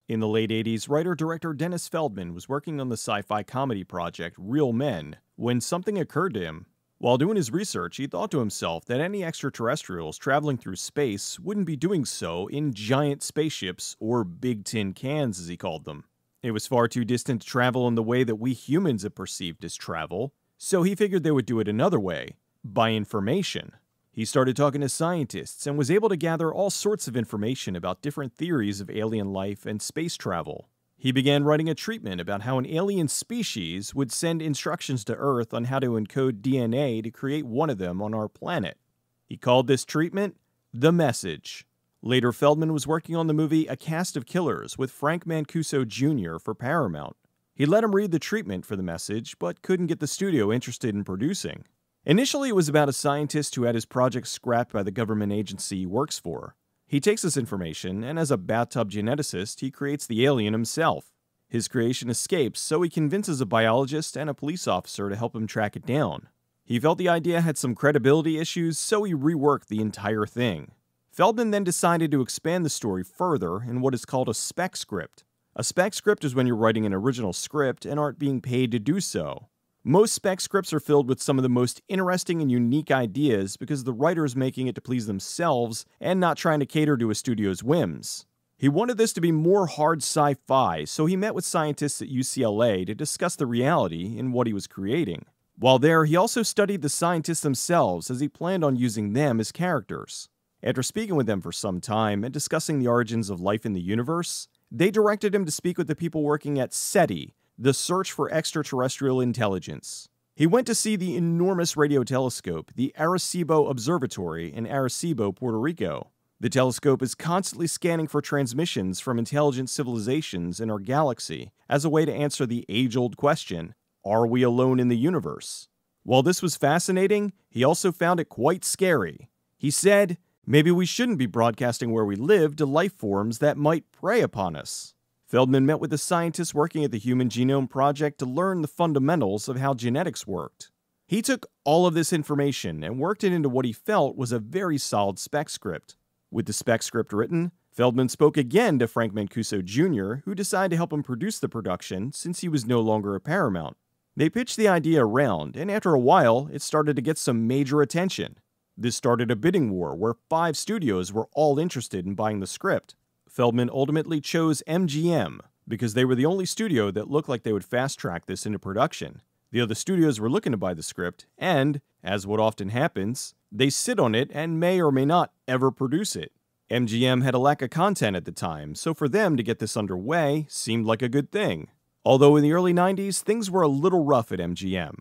In the late 80s, writer-director Dennis Feldman was working on the sci-fi comedy project Real Men when something occurred to him. While doing his research, he thought to himself that any extraterrestrials traveling through space wouldn't be doing so in giant spaceships, or big tin cans as he called them. It was far too distant to travel in the way that we humans have perceived as travel, so he figured they would do it another way, by information. He started talking to scientists and was able to gather all sorts of information about different theories of alien life and space travel. He began writing a treatment about how an alien species would send instructions to Earth on how to encode DNA to create one of them on our planet. He called this treatment The Message. Later, Feldman was working on the movie A Cast of Killers with Frank Mancuso Jr. for Paramount. He let him read the treatment for The Message, but couldn't get the studio interested in producing. Initially, it was about a scientist who had his project scrapped by the government agency he works for. He takes this information, and as a bathtub geneticist, he creates the alien himself. His creation escapes, so he convinces a biologist and a police officer to help him track it down. He felt the idea had some credibility issues, so he reworked the entire thing. Feldman then decided to expand the story further in what is called a spec script. A spec script is when you're writing an original script and aren't being paid to do so. Most spec scripts are filled with some of the most interesting and unique ideas because the writer is making it to please themselves and not trying to cater to a studio's whims. He wanted this to be more hard sci-fi, so he met with scientists at UCLA to discuss the reality in what he was creating. While there, he also studied the scientists themselves as he planned on using them as characters. After speaking with them for some time and discussing the origins of life in the universe, they directed him to speak with the people working at SETI, the Search for Extraterrestrial Intelligence. He went to see the enormous radio telescope, the Arecibo Observatory in Arecibo, Puerto Rico. The telescope is constantly scanning for transmissions from intelligent civilizations in our galaxy as a way to answer the age-old question, are we alone in the universe? While this was fascinating, he also found it quite scary. He said, maybe we shouldn't be broadcasting where we live to life forms that might prey upon us. Feldman met with the scientists working at the Human Genome Project to learn the fundamentals of how genetics worked. He took all of this information and worked it into what he felt was a very solid spec script. With the spec script written, Feldman spoke again to Frank Mancuso Jr., who decided to help him produce the production since he was no longer at Paramount. They pitched the idea around, and after a while, it started to get some major attention. This started a bidding war where 5 studios were all interested in buying the script. Feldman ultimately chose MGM because they were the only studio that looked like they would fast-track this into production. The other studios were looking to buy the script, and, as what often happens, they sit on it and may or may not ever produce it. MGM had a lack of content at the time, so for them to get this underway seemed like a good thing. Although in the early 90s, things were a little rough at MGM.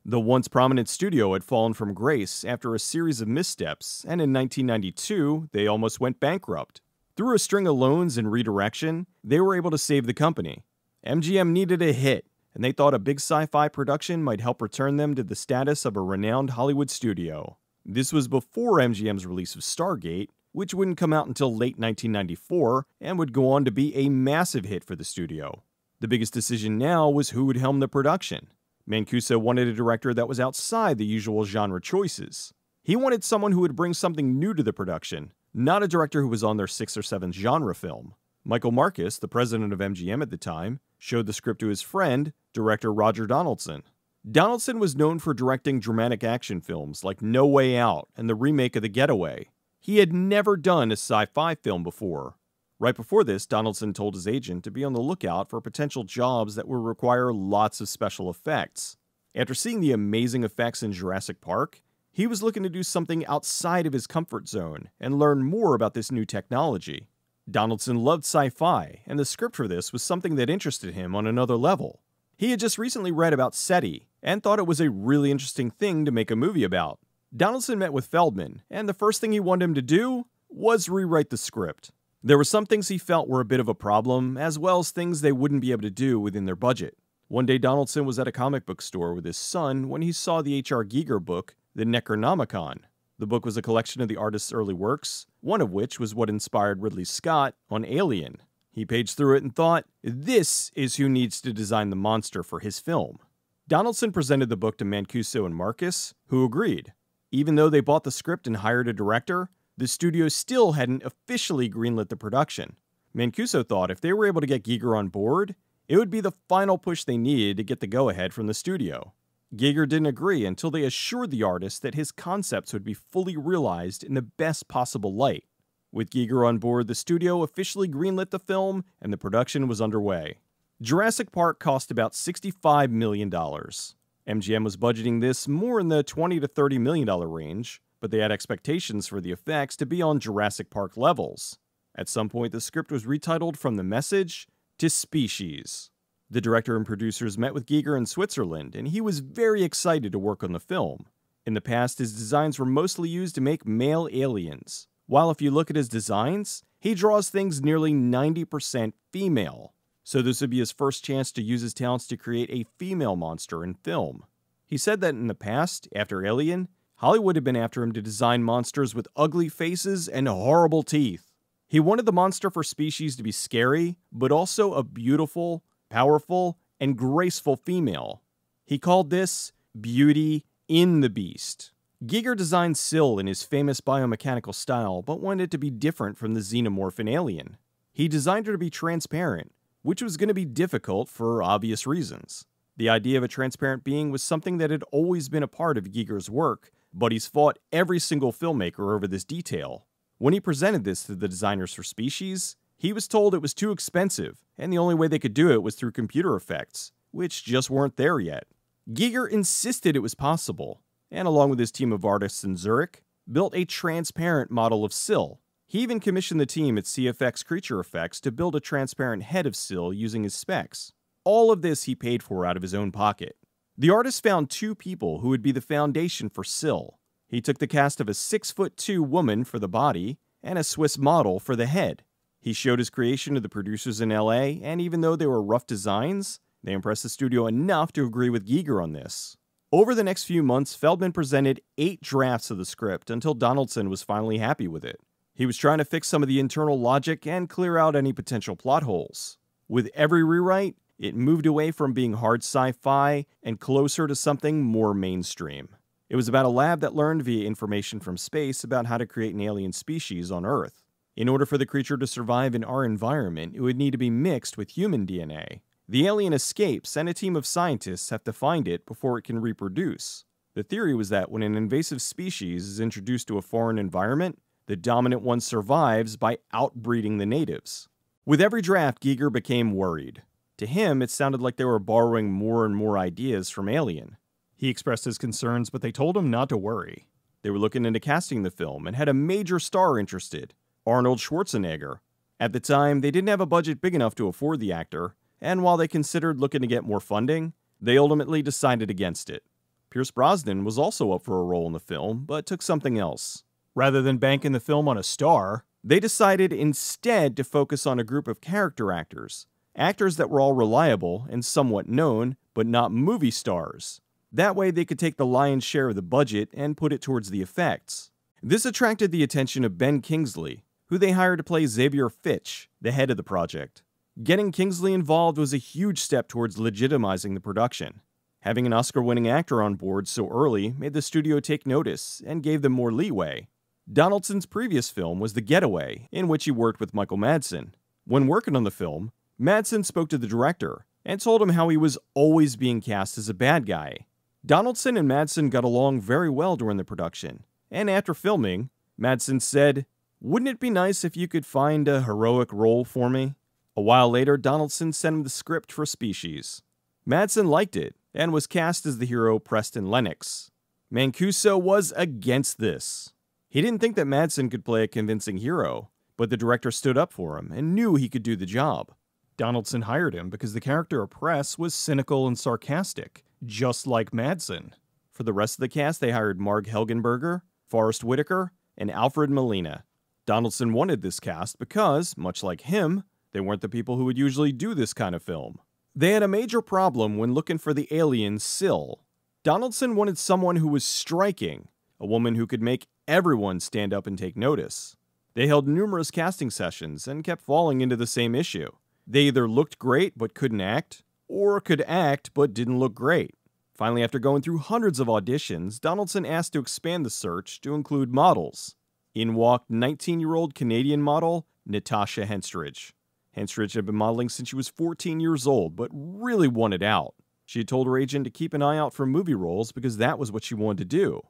The once prominent studio had fallen from grace after a series of missteps, and in 1992, they almost went bankrupt. Through a string of loans and redirection, they were able to save the company. MGM needed a hit, and they thought a big sci-fi production might help return them to the status of a renowned Hollywood studio. This was before MGM's release of Stargate, which wouldn't come out until late 1994 and would go on to be a massive hit for the studio. The biggest decision now was who would helm the production. Mancuso wanted a director that was outside the usual genre choices. He wanted someone who would bring something new to the production, not a director who was on their 6th or 7th genre film. Michael Marcus, the president of MGM at the time, showed the script to his friend, director Roger Donaldson. Donaldson was known for directing dramatic action films like No Way Out and the remake of The Getaway. He had never done a sci-fi film before. Right before this, Donaldson told his agent to be on the lookout for potential jobs that would require lots of special effects. After seeing the amazing effects in Jurassic Park, he was looking to do something outside of his comfort zone and learn more about this new technology. Donaldson loved sci-fi, and the script for this was something that interested him on another level. He had just recently read about SETI and thought it was a really interesting thing to make a movie about. Donaldson met with Feldman, and the first thing he wanted him to do was rewrite the script. There were some things he felt were a bit of a problem, as well as things they wouldn't be able to do within their budget. One day Donaldson was at a comic book store with his son when he saw the H.R. Giger book, The Necronomicon. The book was a collection of the artist's early works, one of which was what inspired Ridley Scott on Alien. He paged through it and thought, this is who needs to design the monster for his film. Donaldson presented the book to Mancuso and Marcus, who agreed. Even though they bought the script and hired a director, the studio still hadn't officially greenlit the production. Mancuso thought if they were able to get Giger on board, it would be the final push they needed to get the go-ahead from the studio. Giger didn't agree until they assured the artist that his concepts would be fully realized in the best possible light. With Giger on board, the studio officially greenlit the film, and the production was underway. Jurassic Park cost about $65 million. MGM was budgeting this more in the $20 to $30 million range, but they had expectations for the effects to be on Jurassic Park levels. At some point, the script was retitled from The Message to Species. The director and producers met with Giger in Switzerland, and he was very excited to work on the film. In the past, his designs were mostly used to make male aliens, while if you look at his designs, he draws things nearly 90% female. So this would be his first chance to use his talents to create a female monster in film. He said that in the past, after Alien, Hollywood had been after him to design monsters with ugly faces and horrible teeth. He wanted the monster for Species to be scary, but also a beautiful, powerful, and graceful female. He called this Beauty in the Beast. Giger designed Syl in his famous biomechanical style, but wanted it to be different from the xenomorph Alien. He designed her to be transparent, which was going to be difficult for obvious reasons. The idea of a transparent being was something that had always been a part of Giger's work, but he's fought every single filmmaker over this detail. When he presented this to the designers for Species, he was told it was too expensive, and the only way they could do it was through computer effects, which just weren't there yet. Giger insisted it was possible, and along with his team of artists in Zurich, built a transparent model of Syl. He even commissioned the team at CFX Creature Effects to build a transparent head of Syl using his specs. All of this he paid for out of his own pocket. The artist found two people who would be the foundation for Syl. He took the cast of a 6'2" woman for the body and a Swiss model for the head. He showed his creation to the producers in LA, and even though they were rough designs, they impressed the studio enough to agree with Giger on this. Over the next few months, Feldman presented 8 drafts of the script until Donaldson was finally happy with it. He was trying to fix some of the internal logic and clear out any potential plot holes. With every rewrite, it moved away from being hard sci-fi and closer to something more mainstream. It was about a lab that learned via information from space about how to create an alien species on Earth. In order for the creature to survive in our environment, it would need to be mixed with human DNA. The alien escapes, and a team of scientists have to find it before it can reproduce. The theory was that when an invasive species is introduced to a foreign environment, the dominant one survives by outbreeding the natives. With every draft, Giger became worried. To him, it sounded like they were borrowing more and more ideas from Alien. He expressed his concerns, but they told him not to worry. They were looking into casting the film and had a major star interested, Arnold Schwarzenegger. At the time, they didn't have a budget big enough to afford the actor, and while they considered looking to get more funding, they ultimately decided against it. Pierce Brosnan was also up for a role in the film, but took something else. Rather than banking the film on a star, they decided instead to focus on a group of character actors that were all reliable and somewhat known, but not movie stars. That way they could take the lion's share of the budget and put it towards the effects. This attracted the attention of Ben Kingsley, who they hired to play Xavier Fitch, the head of the project. Getting Kingsley involved was a huge step towards legitimizing the production. Having an Oscar-winning actor on board so early made the studio take notice and gave them more leeway. Donaldson's previous film was The Getaway, in which he worked with Michael Madsen. When working on the film, Madsen spoke to the director and told him how he was always being cast as a bad guy. Donaldson and Madsen got along very well during the production, and after filming, Madsen said, "Wouldn't it be nice if you could find a heroic role for me?" A while later, Donaldson sent him the script for Species. Madsen liked it, and was cast as the hero Preston Lennox. Mancuso was against this. He didn't think that Madsen could play a convincing hero, but the director stood up for him and knew he could do the job. Donaldson hired him because the character of Press was cynical and sarcastic, just like Madsen. For the rest of the cast, they hired Marg Helgenberger, Forrest Whitaker, and Alfred Molina. Donaldson wanted this cast because, much like him, they weren't the people who would usually do this kind of film. They had a major problem when looking for the alien Syl. Donaldson wanted someone who was striking, a woman who could make everyone stand up and take notice. They held numerous casting sessions and kept falling into the same issue. They either looked great but couldn't act, or could act but didn't look great. Finally, after going through hundreds of auditions, Donaldson asked to expand the search to include models. In walked 19-year-old Canadian model Natasha Henstridge. Henstridge had been modeling since she was 14 years old, but really wanted out. She had told her agent to keep an eye out for movie roles because that was what she wanted to do.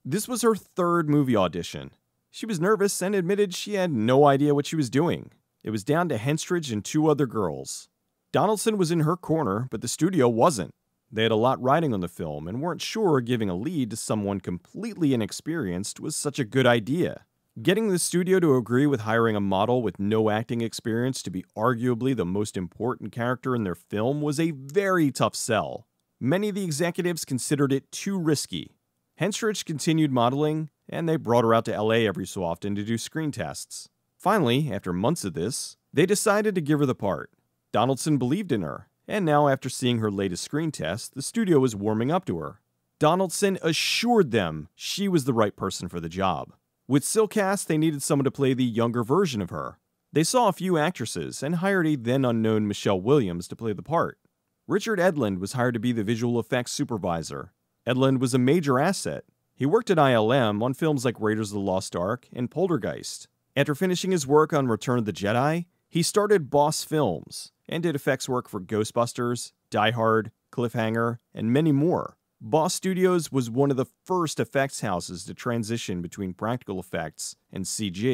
This was her third movie audition. She was nervous and admitted she had no idea what she was doing. It was down to Henstridge and 2 other girls. Donaldson was in her corner, but the studio wasn't. They had a lot riding on the film and weren't sure giving a lead to someone completely inexperienced was such a good idea. Getting the studio to agree with hiring a model with no acting experience to be arguably the most important character in their film was a very tough sell. Many of the executives considered it too risky. Henstridge continued modeling, and they brought her out to LA every so often to do screen tests. Finally, after months of this, they decided to give her the part. Donaldson believed in her, and now after seeing her latest screen test, the studio was warming up to her. Donaldson assured them she was the right person for the job. With Silcast, they needed someone to play the younger version of her. They saw a few actresses and hired a then-unknown Michelle Williams to play the part. Richard Edlund was hired to be the visual effects supervisor. Edlund was a major asset. He worked at ILM on films like Raiders of the Lost Ark and Poltergeist. After finishing his work on Return of the Jedi, he started Boss Films and did effects work for Ghostbusters, Die Hard, Cliffhanger, and many more. Boss Studios was one of the first effects houses to transition between practical effects and CG.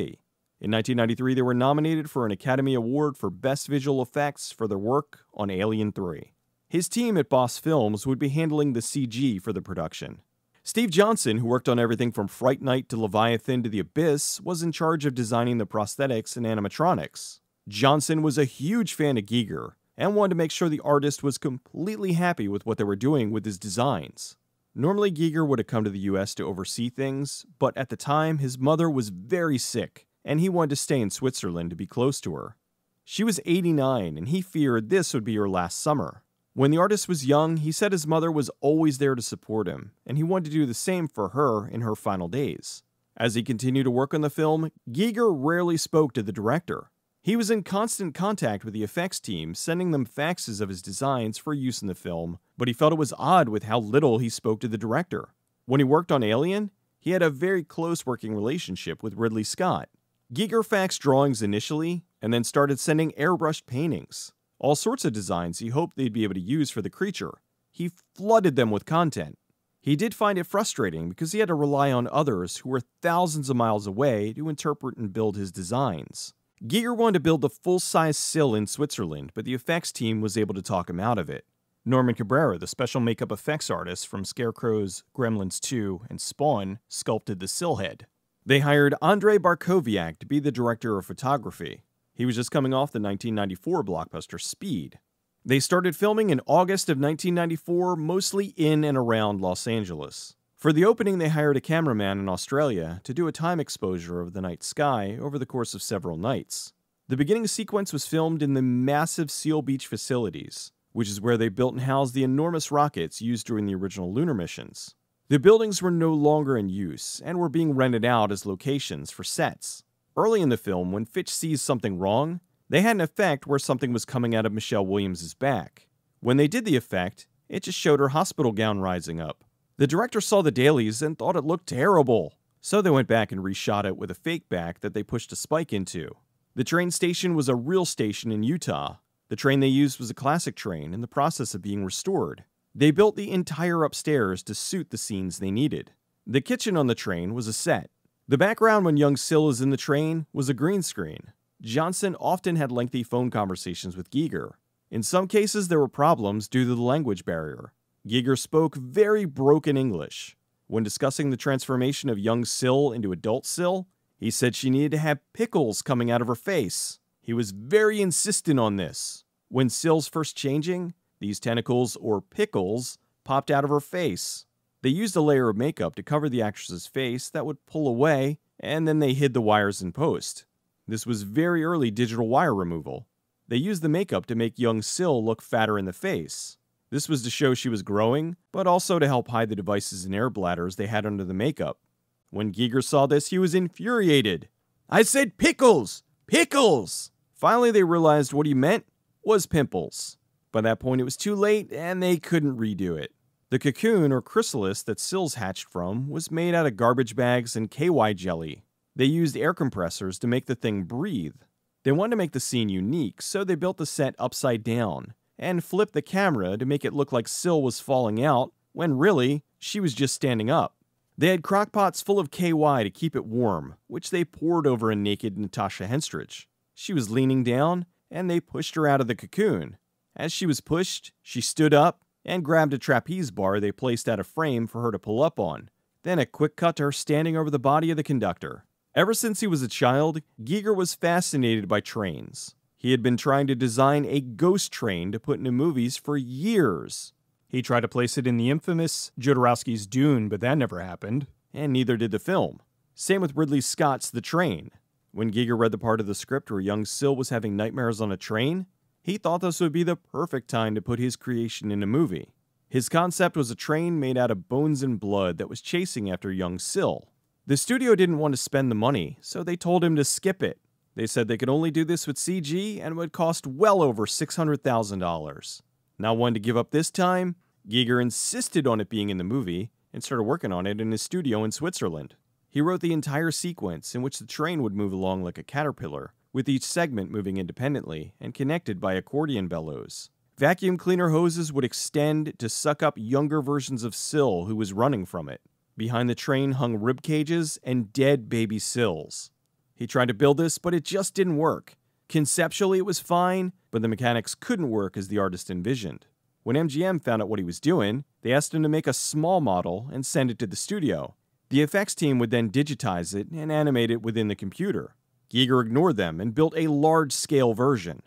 In 1993, they were nominated for an Academy Award for Best Visual Effects for their work on Alien 3. His team at Boss Films would be handling the CG for the production. Steve Johnson, who worked on everything from Fright Night to Leviathan to The Abyss, was in charge of designing the prosthetics and animatronics. Johnson was a huge fan of Giger and wanted to make sure the artist was completely happy with what they were doing with his designs. Normally, Giger would have come to the US to oversee things, but at the time, his mother was very sick, and he wanted to stay in Switzerland to be close to her. She was 89, and he feared this would be her last summer. When the artist was young, he said his mother was always there to support him, and he wanted to do the same for her in her final days. As he continued to work on the film, Giger rarely spoke to the director. He was in constant contact with the effects team, sending them faxes of his designs for use in the film, but he felt it was odd with how little he spoke to the director. When he worked on Alien, he had a very close working relationship with Ridley Scott. Giger faxed drawings initially, and then started sending airbrushed paintings. All sorts of designs he hoped they'd be able to use for the creature. He flooded them with content. He did find it frustrating because he had to rely on others who were thousands of miles away to interpret and build his designs. Giger wanted to build the full-size Sill in Switzerland, but the effects team was able to talk him out of it. Norman Cabrera, the special makeup effects artist from Scarecrow's Gremlins 2 and Spawn, sculpted the Sill head. They hired Andrei Barkowiak to be the director of photography. He was just coming off the 1994 blockbuster Speed. They started filming in August of 1994, mostly in and around Los Angeles. For the opening, they hired a cameraman in Australia to do a time exposure of the night sky over the course of several nights. The beginning sequence was filmed in the massive Seal Beach facilities, which is where they built and housed the enormous rockets used during the original lunar missions. The buildings were no longer in use and were being rented out as locations for sets. Early in the film, when Fitch sees something wrong, they had an effect where something was coming out of Michelle Williams' back. When they did the effect, it just showed her hospital gown rising up. The director saw the dailies and thought it looked terrible, so they went back and reshot it with a fake back that they pushed a spike into. The train station was a real station in Utah. The train they used was a classic train in the process of being restored. They built the entire upstairs to suit the scenes they needed. The kitchen on the train was a set. The background when young Sill is in the train was a green screen. Johnson often had lengthy phone conversations with Giger. In some cases, there were problems due to the language barrier. Giger spoke very broken English. When discussing the transformation of young Sill into adult Sill, he said she needed to have pickles coming out of her face. He was very insistent on this. When Sill's first changing, these tentacles, or pickles, popped out of her face. They used a layer of makeup to cover the actress's face that would pull away, and then they hid the wires in post. This was very early digital wire removal. They used the makeup to make young Sill look fatter in the face. This was to show she was growing, but also to help hide the devices and air bladders they had under the makeup. When Giger saw this, he was infuriated. "I said pickles! Pickles!" Finally, they realized what he meant was pimples. By that point, it was too late, and they couldn't redo it. The cocoon, or chrysalis, that Sill's hatched from was made out of garbage bags and KY jelly. They used air compressors to make the thing breathe. They wanted to make the scene unique, so they built the set upside down and flipped the camera to make it look like Syl was falling out, when really, she was just standing up. They had crockpots full of KY to keep it warm, which they poured over a naked Natasha Henstridge. She was leaning down, and they pushed her out of the cocoon. As she was pushed, she stood up and grabbed a trapeze bar they placed out of frame for her to pull up on. Then a quick cut to her standing over the body of the conductor. Ever since he was a child, Giger was fascinated by trains. He had been trying to design a ghost train to put into movies for years. He tried to place it in the infamous Jodorowsky's Dune, but that never happened. And neither did the film. Same with Ridley Scott's The Train. When Giger read the part of the script where young Syl was having nightmares on a train, he thought this would be the perfect time to put his creation in a movie. His concept was a train made out of bones and blood that was chasing after young Syl. The studio didn't want to spend the money, so they told him to skip it. They said they could only do this with CG and it would cost well over $600,000. Not one to give up this time, Giger insisted on it being in the movie and started working on it in his studio in Switzerland. He wrote the entire sequence in which the train would move along like a caterpillar, with each segment moving independently and connected by accordion bellows. Vacuum cleaner hoses would extend to suck up younger versions of Syl who was running from it. Behind the train hung rib cages and dead baby Syls. He tried to build this, but it just didn't work. Conceptually it was fine, but the mechanics couldn't work as the artist envisioned. When MGM found out what he was doing, they asked him to make a small model and send it to the studio. The effects team would then digitize it and animate it within the computer. Giger ignored them and built a large-scale version.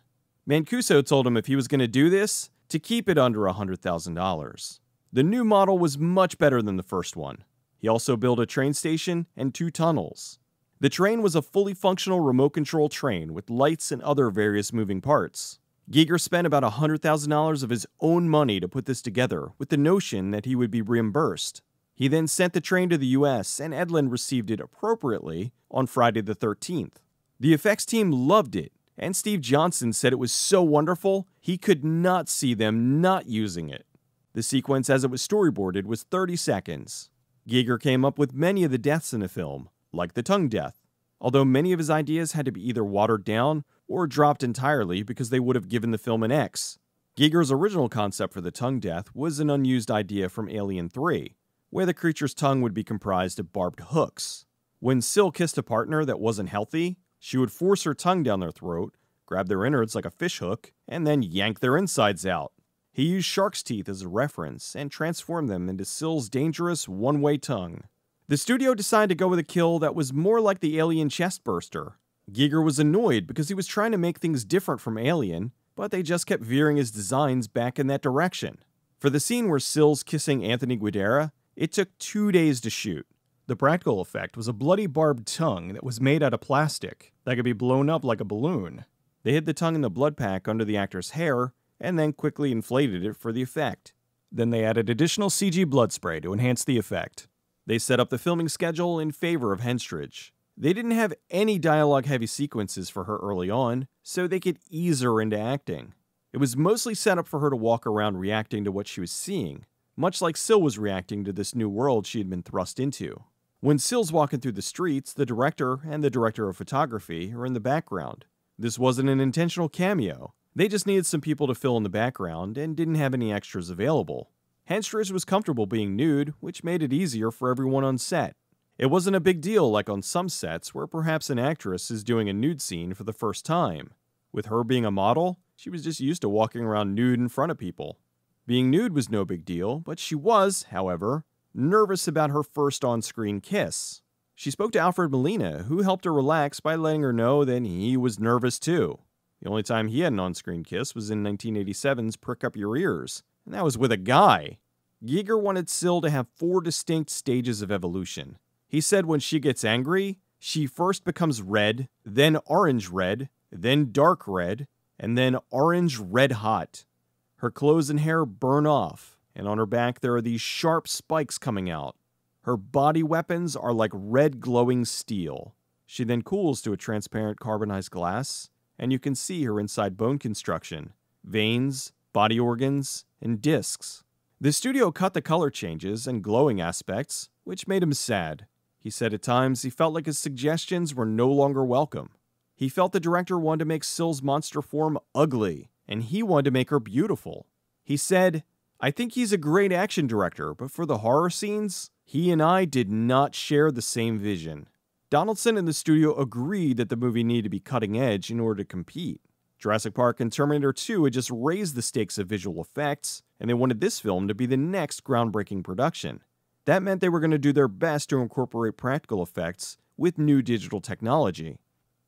Mancuso told him if he was going to do this, to keep it under $100,000. The new model was much better than the first one. He also built a train station and 2 tunnels. The train was a fully functional remote control train with lights and other various moving parts. Giger spent about $100,000 of his own money to put this together with the notion that he would be reimbursed. He then sent the train to the US and Edlund received it appropriately on Friday the 13th. The effects team loved it, and Steve Johnson said it was so wonderful he could not see them not using it. The sequence as it was storyboarded was 30 seconds. Giger came up with many of the deaths in the film, like the tongue death, although many of his ideas had to be either watered down or dropped entirely because they would have given the film an X. Giger's original concept for the tongue death was an unused idea from Alien 3, where the creature's tongue would be comprised of barbed hooks. When Syl kissed a partner that wasn't healthy, she would force her tongue down their throat, grab their innards like a fishhook, and then yank their insides out. He used shark's teeth as a reference and transformed them into Syl's dangerous one-way tongue. The studio decided to go with a kill that was more like the Alien chestburster. Giger was annoyed because he was trying to make things different from Alien, but they just kept veering his designs back in that direction. For the scene where Syl's kissing Anthony Guidera, it took 2 days to shoot. The practical effect was a bloody barbed tongue that was made out of plastic that could be blown up like a balloon. They hid the tongue in the blood pack under the actor's hair and then quickly inflated it for the effect. Then they added additional CG blood spray to enhance the effect. They set up the filming schedule in favor of Henstridge. They didn't have any dialogue-heavy sequences for her early on, so they could ease her into acting. It was mostly set up for her to walk around reacting to what she was seeing, much like Syl was reacting to this new world she had been thrust into. When Syl's walking through the streets, the director and the director of photography are in the background. This wasn't an intentional cameo. They just needed some people to fill in the background and didn't have any extras available. Henstridge was comfortable being nude, which made it easier for everyone on set. It wasn't a big deal like on some sets where perhaps an actress is doing a nude scene for the first time. With her being a model, she was just used to walking around nude in front of people. Being nude was no big deal, but she was, however, nervous about her first on-screen kiss. She spoke to Alfred Molina, who helped her relax by letting her know that he was nervous too. The only time he had an on-screen kiss was in 1987's Prick Up Your Ears, and that was with a guy. Giger wanted Syl to have 4 distinct stages of evolution. He said when she gets angry, she first becomes red, then orange red, then dark red, and then orange red hot. Her clothes and hair burn off, and on her back there are these sharp spikes coming out. Her body weapons are like red glowing steel. She then cools to a transparent carbonized glass, and you can see her inside bone construction, veins, body organs, and discs. The studio cut the color changes and glowing aspects, which made him sad. He said at times he felt like his suggestions were no longer welcome. He felt the director wanted to make Sill's monster form ugly, and he wanted to make her beautiful. He said, "I think he's a great action director, but for the horror scenes, he and I did not share the same vision." Donaldson and the studio agreed that the movie needed to be cutting edge in order to compete. Jurassic Park and Terminator 2 had just raised the stakes of visual effects, and they wanted this film to be the next groundbreaking production. That meant they were going to do their best to incorporate practical effects with new digital technology.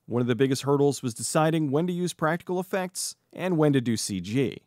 One of the biggest hurdles was deciding when to use practical effects and when to do CG.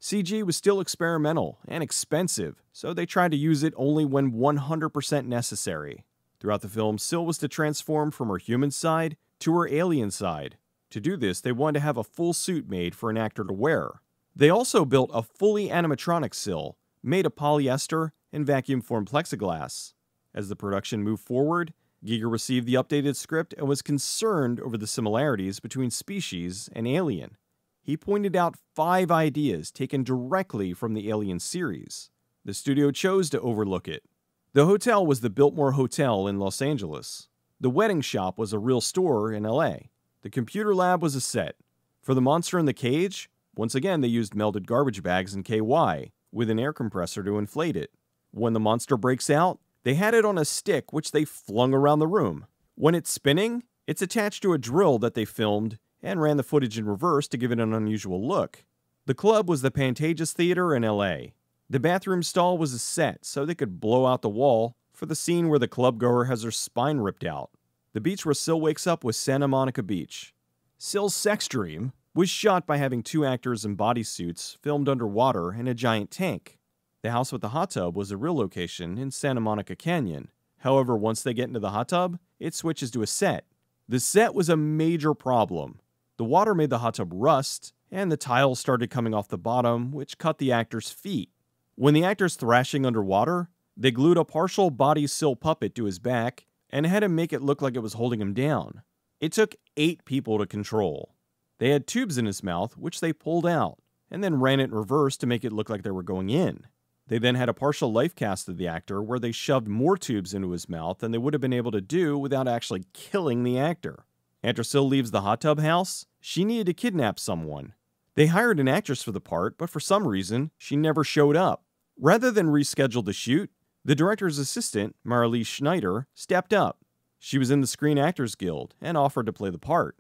CG was still experimental and expensive, so they tried to use it only when 100% necessary. Throughout the film, Sill was to transform from her human side to her alien side. To do this, they wanted to have a full suit made for an actor to wear. They also built a fully animatronic Sill, made of polyester and vacuum-formed plexiglass. As the production moved forward, Giger received the updated script and was concerned over the similarities between Species and Alien. He pointed out 5 ideas taken directly from the Alien series. The studio chose to overlook it. The hotel was the Biltmore Hotel in Los Angeles. The wedding shop was a real store in LA. The computer lab was a set. For the monster in the cage, once again they used melted garbage bags and KY, with an air compressor to inflate it. When the monster breaks out, they had it on a stick which they flung around the room. When it's spinning, it's attached to a drill that they filmed and ran the footage in reverse to give it an unusual look. The club was the Pantages Theater in LA. The bathroom stall was a set so they could blow out the wall for the scene where the clubgoer has her spine ripped out. The beach where Sill wakes up was Santa Monica Beach. Sill's sex dream was shot by having 2 actors in bodysuits filmed underwater in a giant tank. The house with the hot tub was a real location in Santa Monica Canyon. However, once they get into the hot tub, it switches to a set. The set was a major problem. The water made the hot tub rust, and the tiles started coming off the bottom, which cut the actors' feet. When the actor's thrashing underwater, they glued a partial body Sill puppet to his back and had him make it look like it was holding him down. It took 8 people to control. They had tubes in his mouth, which they pulled out, and then ran it in reverse to make it look like they were going in. They then had a partial life cast of the actor where they shoved more tubes into his mouth than they would have been able to do without actually killing the actor. After Sill leaves the hot tub house, she needed to kidnap someone. They hired an actress for the part, but for some reason, she never showed up. Rather than reschedule the shoot, the director's assistant, Marlee Schneider, stepped up. She was in the Screen Actors Guild and offered to play the part.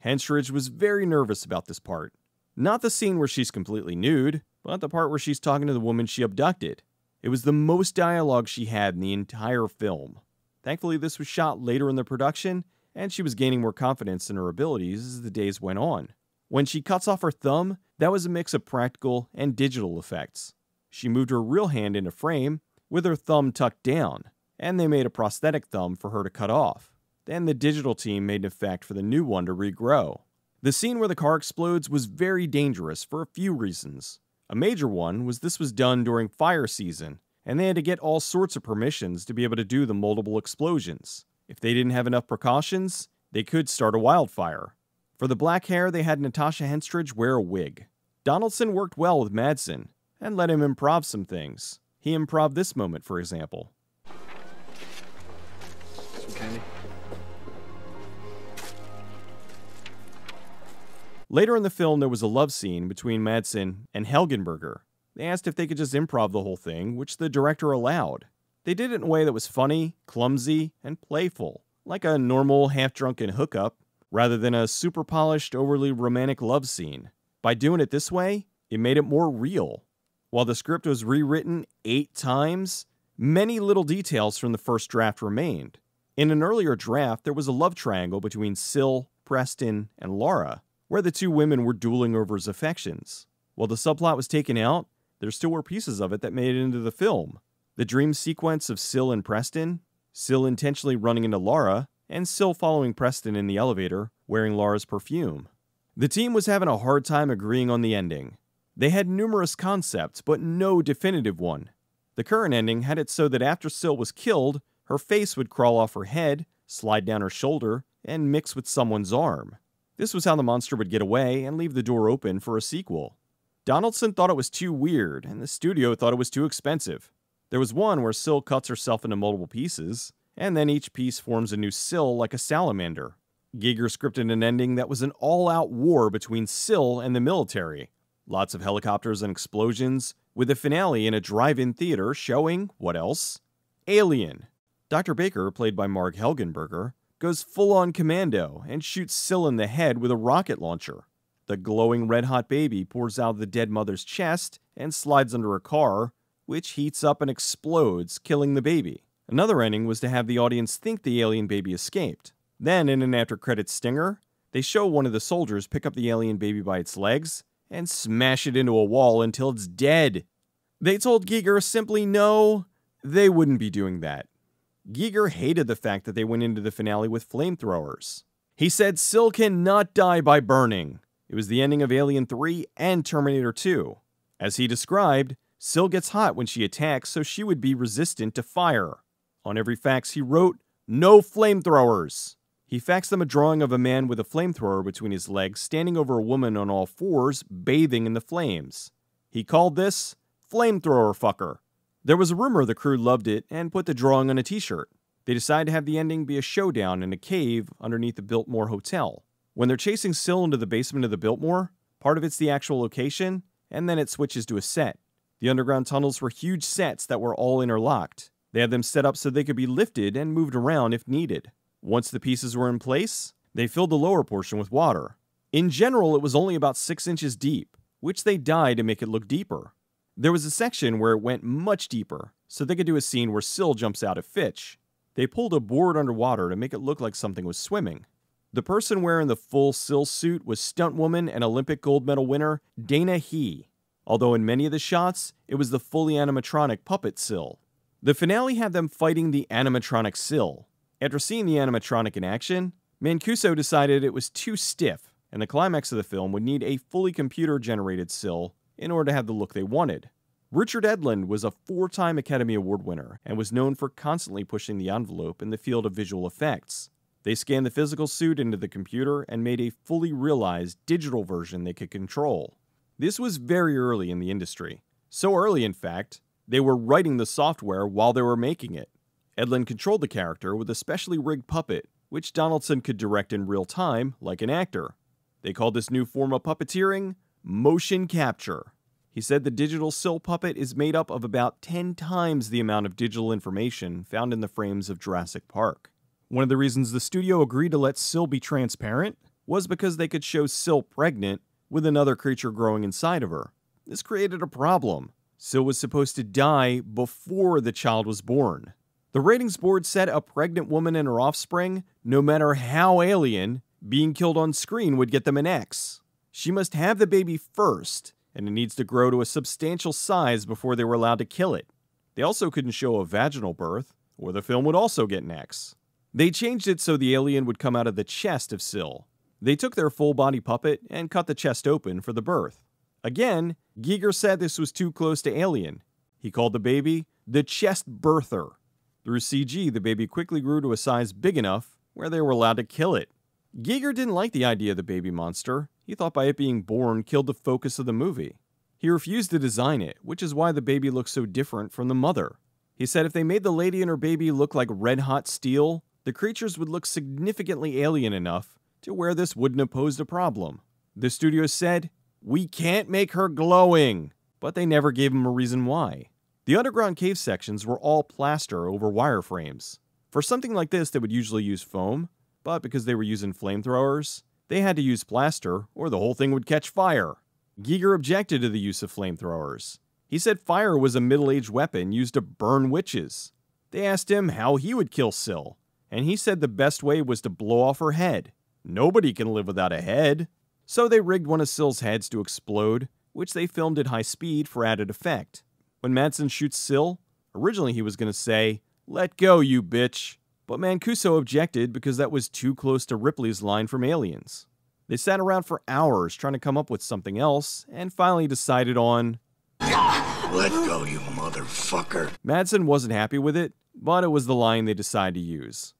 Henstridge was very nervous about this part. Not the scene where she's completely nude, but the part where she's talking to the woman she abducted. It was the most dialogue she had in the entire film. Thankfully, this was shot later in the production, and she was gaining more confidence in her abilities as the days went on. When she cuts off her thumb, that was a mix of practical and digital effects. She moved her real hand into frame with her thumb tucked down, and they made a prosthetic thumb for her to cut off. Then the digital team made an effect for the new one to regrow. The scene where the car explodes was very dangerous for a few reasons. A major one was this was done during fire season, and they had to get all sorts of permissions to be able to do the multiple explosions. If they didn't have enough precautions, they could start a wildfire. For the black hair, they had Natasha Henstridge wear a wig. Donaldson worked well with Madsen and let him improv some things. He improved this moment, for example. Some candy? Later in the film, there was a love scene between Madsen and Helgenberger. They asked if they could just improv the whole thing, which the director allowed. They did it in a way that was funny, clumsy, and playful, like a normal half-drunken hookup, rather than a super polished, overly romantic love scene. By doing it this way, it made it more real. While the script was rewritten 8 times, many little details from the first draft remained. In an earlier draft, there was a love triangle between Sill, Preston, and Laura, where the 2 women were dueling over his affections. While the subplot was taken out, there still were pieces of it that made it into the film. The dream sequence of Sill and Preston, Sill intentionally running into Laura, and Sill following Preston in the elevator, wearing Laura's perfume. The team was having a hard time agreeing on the ending. They had numerous concepts, but no definitive one. The current ending had it so that after Sill was killed, her face would crawl off her head, slide down her shoulder, and mix with someone's arm. This was how the monster would get away and leave the door open for a sequel. Donaldson thought it was too weird, and the studio thought it was too expensive. There was one where Sill cuts herself into multiple pieces, and then each piece forms a new Sill like a salamander. Giger scripted an ending that was an all-out war between Sil and the military. Lots of helicopters and explosions, with the finale in a drive-in theater showing, what else? Alien. Dr. Baker, played by Mark Helgenberger, goes full-on commando and shoots Sil in the head with a rocket launcher. The glowing red-hot baby pours out of the dead mother's chest and slides under a car, which heats up and explodes, killing the baby. Another ending was to have the audience think the alien baby escaped. Then, in an after-credits stinger, they show one of the soldiers pick up the alien baby by its legs and smash it into a wall until it's dead. They told Giger simply no, they wouldn't be doing that. Giger hated the fact that they went into the finale with flamethrowers. He said Sil cannot die by burning. It was the ending of Alien 3 and Terminator 2. As he described, Sil gets hot when she attacks, so she would be resistant to fire. On every fax he wrote, no flamethrowers. He faxed them a drawing of a man with a flamethrower between his legs standing over a woman on all fours, bathing in the flames. He called this Flamethrower Fucker. There was a rumor the crew loved it and put the drawing on a t-shirt. They decided to have the ending be a showdown in a cave underneath the Biltmore Hotel. When they're chasing Sil into the basement of the Biltmore, part of it's the actual location, and then it switches to a set. The underground tunnels were huge sets that were all interlocked. They had them set up so they could be lifted and moved around if needed. Once the pieces were in place, they filled the lower portion with water. In general, it was only about 6 inches deep, which they dyed to make it look deeper. There was a section where it went much deeper, so they could do a scene where Sil jumps out at Fitch. They pulled a board underwater to make it look like something was swimming. The person wearing the full Sil suit was stuntwoman and Olympic gold medal winner Dana He, although in many of the shots, it was the fully animatronic puppet Sil. The finale had them fighting the animatronic Sil. After seeing the animatronic in action, Mancuso decided it was too stiff, and the climax of the film would need a fully computer-generated Sil in order to have the look they wanted. Richard Edlund was a 4-time Academy Award winner and was known for constantly pushing the envelope in the field of visual effects. They scanned the physical suit into the computer and made a fully realized digital version they could control. This was very early in the industry. So early, in fact, they were writing the software while they were making it. Edlund controlled the character with a specially rigged puppet, which Donaldson could direct in real time, like an actor. They called this new form of puppeteering motion capture. He said the digital Sil puppet is made up of about 10 times the amount of digital information found in the frames of Jurassic Park. One of the reasons the studio agreed to let Sil be transparent was because they could show Sil pregnant with another creature growing inside of her. This created a problem. Sil was supposed to die before the child was born. The ratings board said a pregnant woman and her offspring, no matter how alien, being killed on screen would get them an X. She must have the baby first, and it needs to grow to a substantial size before they were allowed to kill it. They also couldn't show a vaginal birth, or the film would also get an X. They changed it so the alien would come out of the chest of Sil. They took their full-body puppet and cut the chest open for the birth. Again, Giger said this was too close to Alien. He called the baby the chest birther. Through CG, the baby quickly grew to a size big enough where they were allowed to kill it. Giger didn't like the idea of the baby monster. He thought by it being born killed the focus of the movie. He refused to design it, which is why the baby looks so different from the mother. He said if they made the lady and her baby look like red-hot steel, the creatures would look significantly alien enough to where this wouldn't have posed a problem. The studio said, "We can't make her glowing," but they never gave him a reason why. The underground cave sections were all plaster over wireframes. For something like this, they would usually use foam, but because they were using flamethrowers, they had to use plaster or the whole thing would catch fire. Giger objected to the use of flamethrowers. He said fire was a middle-aged weapon used to burn witches. They asked him how he would kill Sil, and he said the best way was to blow off her head. Nobody can live without a head. So they rigged one of Sil's heads to explode, which they filmed at high speed for added effect. When Madsen shoots Sil, originally he was going to say, "Let go, you bitch." But Mancuso objected because that was too close to Ripley's line from Aliens. They sat around for hours trying to come up with something else, and finally decided on, "Let go, you motherfucker." Madsen wasn't happy with it, but it was the line they decided to use.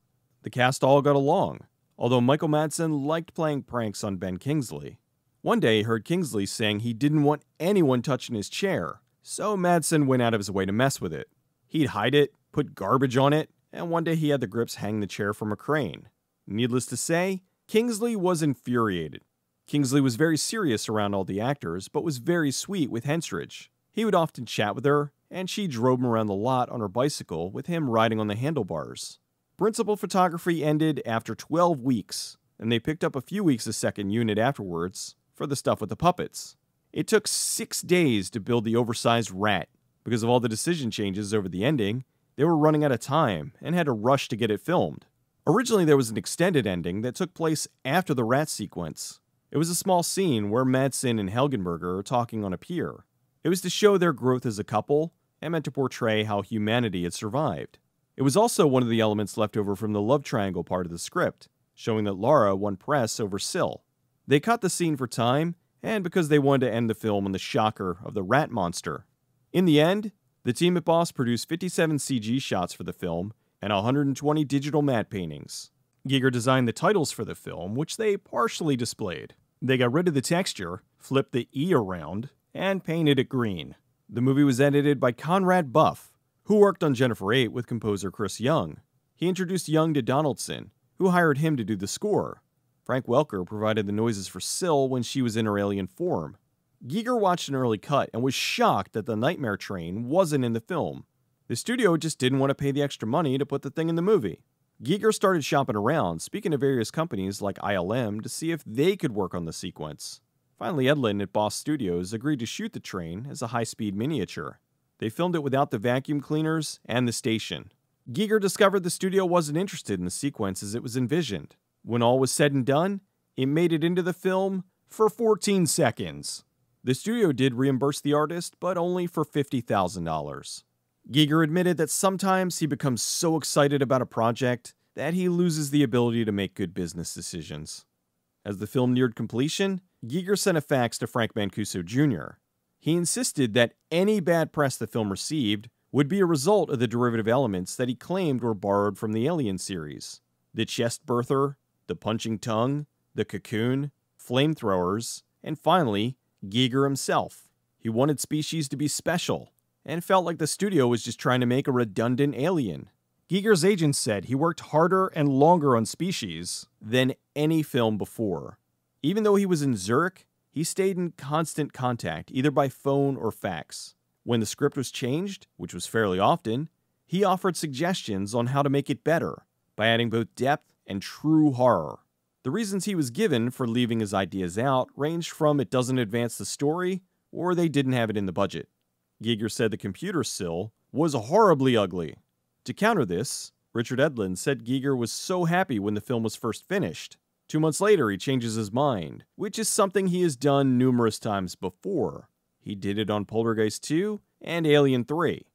The cast all got along, although Michael Madsen liked playing pranks on Ben Kingsley. One day he heard Kingsley saying he didn't want anyone touching his chair, so Madsen went out of his way to mess with it. He'd hide it, put garbage on it, and one day he had the grips hang the chair from a crane. Needless to say, Kingsley was infuriated. Kingsley was very serious around all the actors, but was very sweet with Henstridge. He would often chat with her, and she drove him around the lot on her bicycle with him riding on the handlebars. Principal photography ended after 12 weeks, and they picked up a few weeks of second unit afterwards for the stuff with the puppets. It took 6 days to build the oversized rat. Because of all the decision changes over the ending, they were running out of time and had to rush to get it filmed. Originally, there was an extended ending that took place after the rat sequence. It was a small scene where Madsen and Helgenberger are talking on a pier. It was to show their growth as a couple and meant to portray how humanity had survived. It was also one of the elements left over from the love triangle part of the script, showing that Laura won press over Syl. They cut the scene for time, and because they wanted to end the film on the shocker of the rat monster. In the end, the team at Boss produced 57 CG shots for the film and 120 digital matte paintings. Giger designed the titles for the film, which they partially displayed. They got rid of the texture, flipped the E around, and painted it green. The movie was edited by Conrad Buff, who worked on Jennifer 8 with composer Chris Young. He introduced Young to Donaldson, who hired him to do the score. Frank Welker provided the noises for Syl when she was in her alien form. Giger watched an early cut and was shocked that the Nightmare Train wasn't in the film. The studio just didn't want to pay the extra money to put the thing in the movie. Giger started shopping around, speaking to various companies like ILM to see if they could work on the sequence. Finally, Edlund at Boss Studios agreed to shoot the train as a high-speed miniature. They filmed it without the vacuum cleaners and the station. Giger discovered the studio wasn't interested in the sequence as it was envisioned. When all was said and done, it made it into the film for 14 seconds. The studio did reimburse the artist, but only for $50,000. Giger admitted that sometimes he becomes so excited about a project that he loses the ability to make good business decisions. As the film neared completion, Giger sent a fax to Frank Mancuso Jr. He insisted that any bad press the film received would be a result of the derivative elements that he claimed were borrowed from the Alien series. The chest birther, the punching tongue, the cocoon, flamethrowers, and finally, Giger himself. He wanted Species to be special, and felt like the studio was just trying to make a redundant alien. Giger's agent said he worked harder and longer on Species than any film before. Even though he was in Zurich, he stayed in constant contact, either by phone or fax. When the script was changed, which was fairly often, he offered suggestions on how to make it better, by adding both depth and true horror. The reasons he was given for leaving his ideas out ranged from it doesn't advance the story, or they didn't have it in the budget. Giger said the computer Syl was horribly ugly. To counter this, Richard Edlund said Giger was so happy when the film was first finished. 2 months later, he changes his mind, which is something he has done numerous times before. He did it on Poltergeist 2 and Alien 3.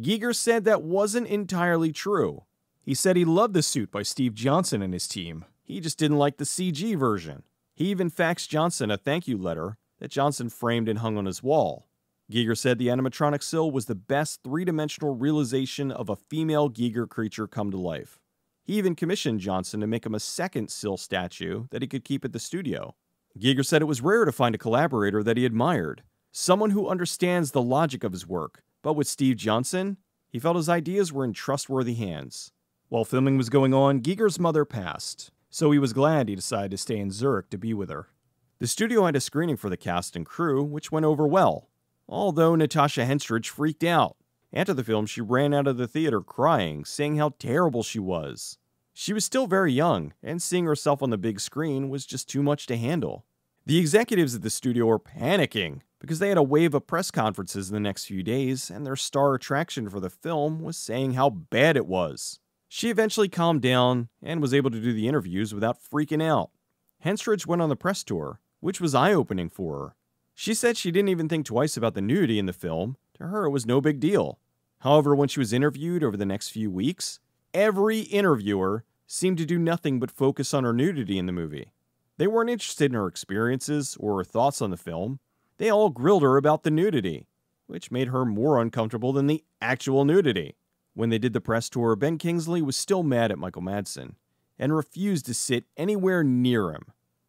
Giger said that wasn't entirely true. He said he loved the suit by Steve Johnson and his team. He just didn't like the CG version. He even faxed Johnson a thank you letter that Johnson framed and hung on his wall. Giger said the animatronic Syl was the best three-dimensional realization of a female Giger creature come to life. He even commissioned Johnson to make him a second Syl statue that he could keep at the studio. Giger said it was rare to find a collaborator that he admired, someone who understands the logic of his work, but with Steve Johnson, he felt his ideas were in trustworthy hands. While filming was going on, Giger's mother passed, so he was glad he decided to stay in Zurich to be with her. The studio had a screening for the cast and crew, which went over well, although Natasha Henstridge freaked out. After the film, she ran out of the theater crying, saying how terrible she was. She was still very young, and seeing herself on the big screen was just too much to handle. The executives at the studio were panicking, because they had a wave of press conferences in the next few days, and their star attraction for the film was saying how bad it was. She eventually calmed down, and was able to do the interviews without freaking out. Henstridge went on the press tour, which was eye-opening for her. She said she didn't even think twice about the nudity in the film. To her, it was no big deal. However, when she was interviewed over the next few weeks, every interviewer seemed to do nothing but focus on her nudity in the movie. They weren't interested in her experiences or her thoughts on the film. They all grilled her about the nudity, which made her more uncomfortable than the actual nudity. When they did the press tour, Ben Kingsley was still mad at Michael Madsen and refused to sit anywhere near him.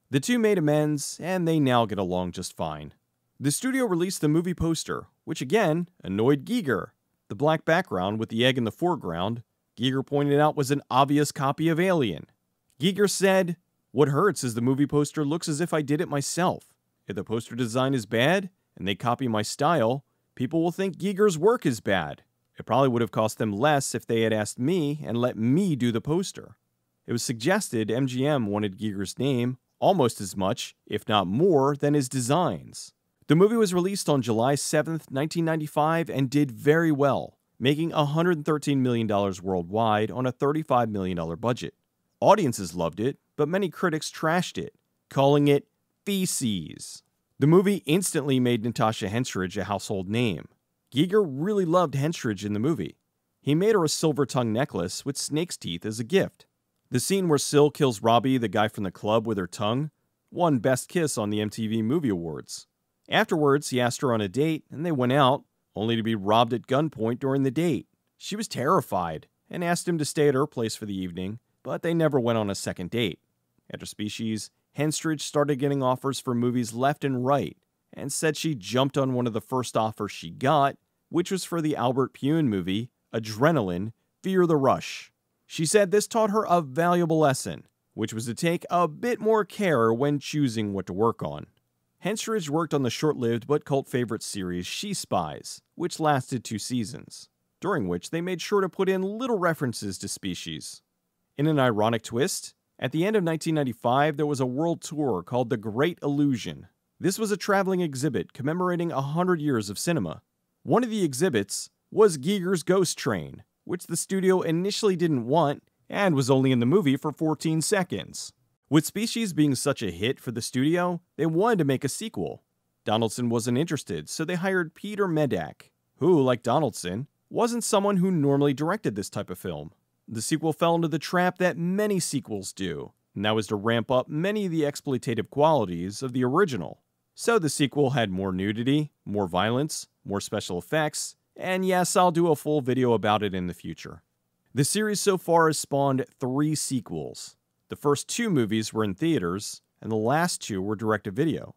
The two made amends, and they now get along just fine. The studio released the movie poster, which again annoyed Giger. The black background with the egg in the foreground, Giger pointed out was an obvious copy of Alien. Giger said, What hurts is the movie poster looks as if I did it myself. If the poster design is bad, and they copy my style, people will think Giger's work is bad. It probably would have cost them less if they had asked me and let me do the poster. It was suggested MGM wanted Giger's name almost as much, if not more, than his designs. The movie was released on July 7th, 1995 and did very well, making $113 million worldwide on a $35 million budget. Audiences loved it, but many critics trashed it, calling it feces. The movie instantly made Natasha Henstridge a household name. Giger really loved Henstridge in the movie. He made her a silver tongue necklace with snake's teeth as a gift. The scene where Syl kills Robbie, the guy from the club, with her tongue, won Best Kiss on the MTV Movie Awards. Afterwards, he asked her on a date, and they went out, only to be robbed at gunpoint during the date. She was terrified, and asked him to stay at her place for the evening, but they never went on a second date. After Species, Henstridge started getting offers for movies left and right, and said she jumped on one of the first offers she got, which was for the Albert Pyun movie, Adrenaline, Fear the Rush. She said this taught her a valuable lesson, which was to take a bit more care when choosing what to work on. Henstridge worked on the short-lived but cult favorite series She Spies, which lasted 2 seasons, during which they made sure to put in little references to Species. In an ironic twist, at the end of 1995 there was a world tour called The Great Illusion. This was a traveling exhibit commemorating 100 years of cinema. One of the exhibits was Giger's Ghost Train, which the studio initially didn't want and was only in the movie for 14 seconds. With Species being such a hit for the studio, they wanted to make a sequel. Donaldson wasn't interested, so they hired Peter Medak, who, like Donaldson, wasn't someone who normally directed this type of film. The sequel fell into the trap that many sequels do, and that was to ramp up many of the exploitative qualities of the original. So the sequel had more nudity, more violence, more special effects, and yes, I'll do a full video about it in the future. The series so far has spawned 3 sequels. The first 2 movies were in theaters, and the last 2 were direct-to-video.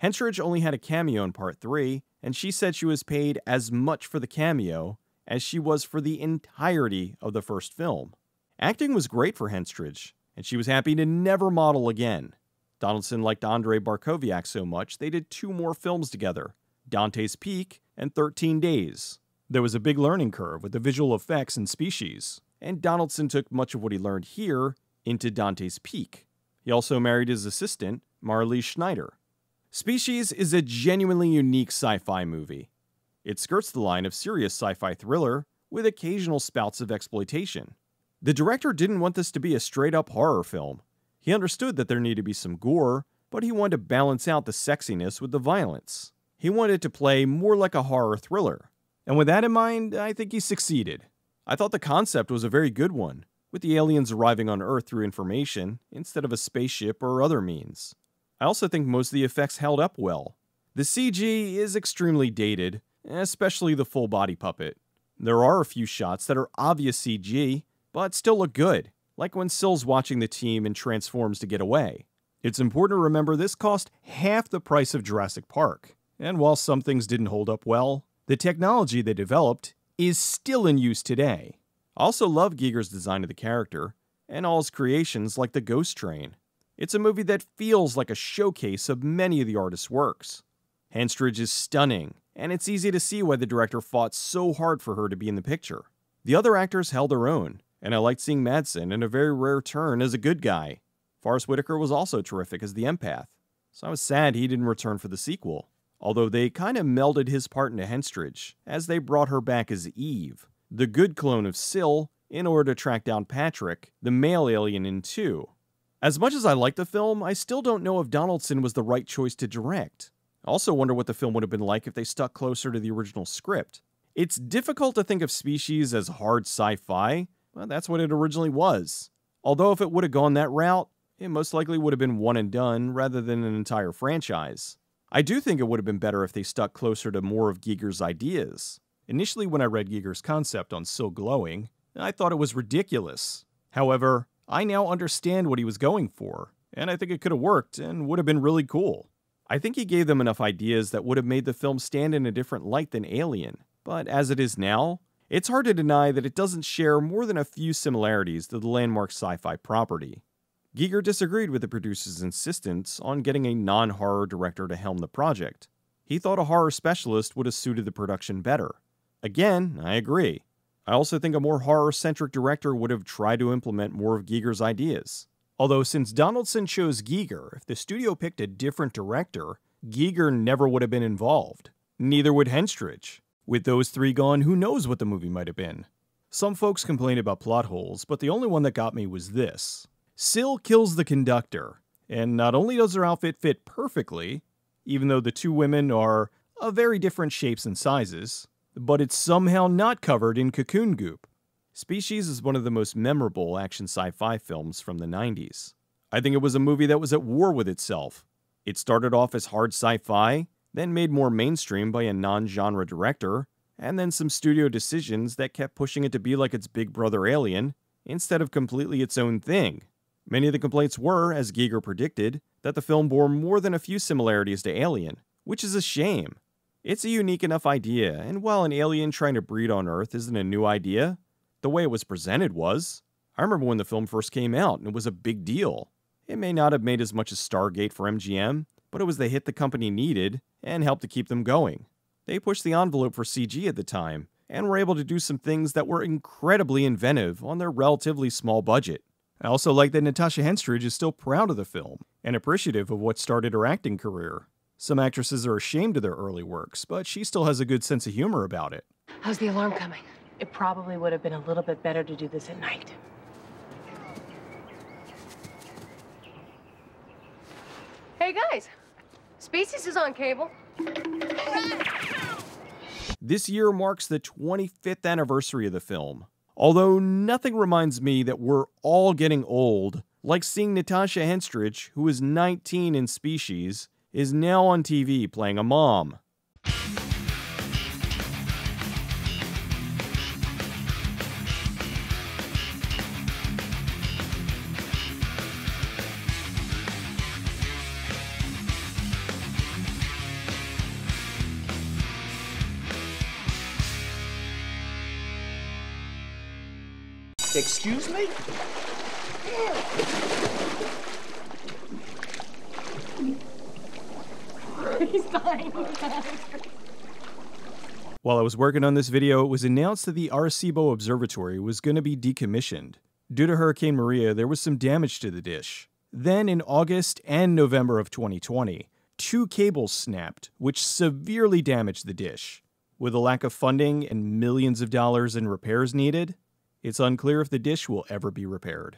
Henstridge only had a cameo in Part 3, and she said she was paid as much for the cameo as she was for the entirety of the first film. Acting was great for Henstridge, and she was happy to never model again. Donaldson liked Andrei Barkowiak so much they did 2 more films together, Dante's Peak and 13 Days. There was a big learning curve with the visual effects in Species, and Donaldson took much of what he learned here into Dante's Peak. He also married his assistant, Marlee Schneider. Species is a genuinely unique sci-fi movie. It skirts the line of serious sci-fi thriller with occasional spouts of exploitation. The director didn't want this to be a straight-up horror film. He understood that there needed to be some gore, but he wanted to balance out the sexiness with the violence. He wanted it to play more like a horror thriller. And with that in mind, I think he succeeded. I thought the concept was a very good one, with the aliens arriving on Earth through information instead of a spaceship or other means. I also think most of the effects held up well. The CG is extremely dated, especially the full-body puppet. There are a few shots that are obvious CG, but still look good, like when Syl's watching the team and transforms to get away. It's important to remember this cost half the price of Jurassic Park, and while some things didn't hold up well, the technology they developed is still in use today. I also love Giger's design of the character, and all his creations like the Ghost Train. It's a movie that feels like a showcase of many of the artist's works. Henstridge is stunning, and it's easy to see why the director fought so hard for her to be in the picture. The other actors held their own, and I liked seeing Madsen in a very rare turn as a good guy. Forrest Whitaker was also terrific as the empath, so I was sad he didn't return for the sequel. Although they kind of melded his part into Henstridge, as they brought her back as Eve, the good clone of Syl, in order to track down Patrick, the male alien in 2. As much as I like the film, I still don't know if Donaldson was the right choice to direct. I also wonder what the film would have been like if they stuck closer to the original script. It's difficult to think of Species as hard sci-fi, but that's what it originally was. Although if it would have gone that route, it most likely would have been one and done rather than an entire franchise. I do think it would have been better if they stuck closer to more of Giger's ideas. Initially, when I read Giger's concept on Syl glowing, I thought it was ridiculous. However, I now understand what he was going for, and I think it could have worked and would have been really cool. I think he gave them enough ideas that would have made the film stand in a different light than Alien, but as it is now, it's hard to deny that it doesn't share more than a few similarities to the landmark sci-fi property. Giger disagreed with the producer's insistence on getting a non-horror director to helm the project. He thought a horror specialist would have suited the production better. Again, I agree. I also think a more horror-centric director would have tried to implement more of Giger's ideas. Although since Donaldson chose Giger, if the studio picked a different director, Giger never would have been involved. Neither would Henstridge. With those three gone, who knows what the movie might have been. Some folks complained about plot holes, but the only one that got me was this. Syl kills the conductor, and not only does her outfit fit perfectly, even though the two women are of very different shapes and sizes, but it's somehow not covered in cocoon goop. Species is one of the most memorable action sci-fi films from the 90s. I think it was a movie that was at war with itself. It started off as hard sci-fi, then made more mainstream by a non-genre director, and then some studio decisions that kept pushing it to be like its big brother Alien, instead of completely its own thing. Many of the complaints were, as Giger predicted, that the film bore more than a few similarities to Alien, which is a shame. It's a unique enough idea, and while an alien trying to breed on Earth isn't a new idea, the way it was presented was. I remember when the film first came out, and it was a big deal. It may not have made as much as Stargate for MGM, but it was the hit the company needed, and helped to keep them going. They pushed the envelope for CG at the time, and were able to do some things that were incredibly inventive on their relatively small budget. I also like that Natasha Henstridge is still proud of the film, and appreciative of what started her acting career. Some actresses are ashamed of their early works, but she still has a good sense of humor about it. How's the alarm coming? It probably would have been a little bit better to do this at night. Hey guys, Species is on cable. This year marks the 25th anniversary of the film. Although nothing reminds me that we're all getting old, like seeing Natasha Henstridge, who is 19 in Species, is now on TV playing a mom. Excuse me? He's dying. While I was working on this video, it was announced that the Arecibo Observatory was going to be decommissioned. Due to Hurricane Maria, there was some damage to the dish. Then in August and November of 2020, 2 cables snapped, which severely damaged the dish. With a lack of funding and millions of dollars in repairs needed, it's unclear if the dish will ever be repaired.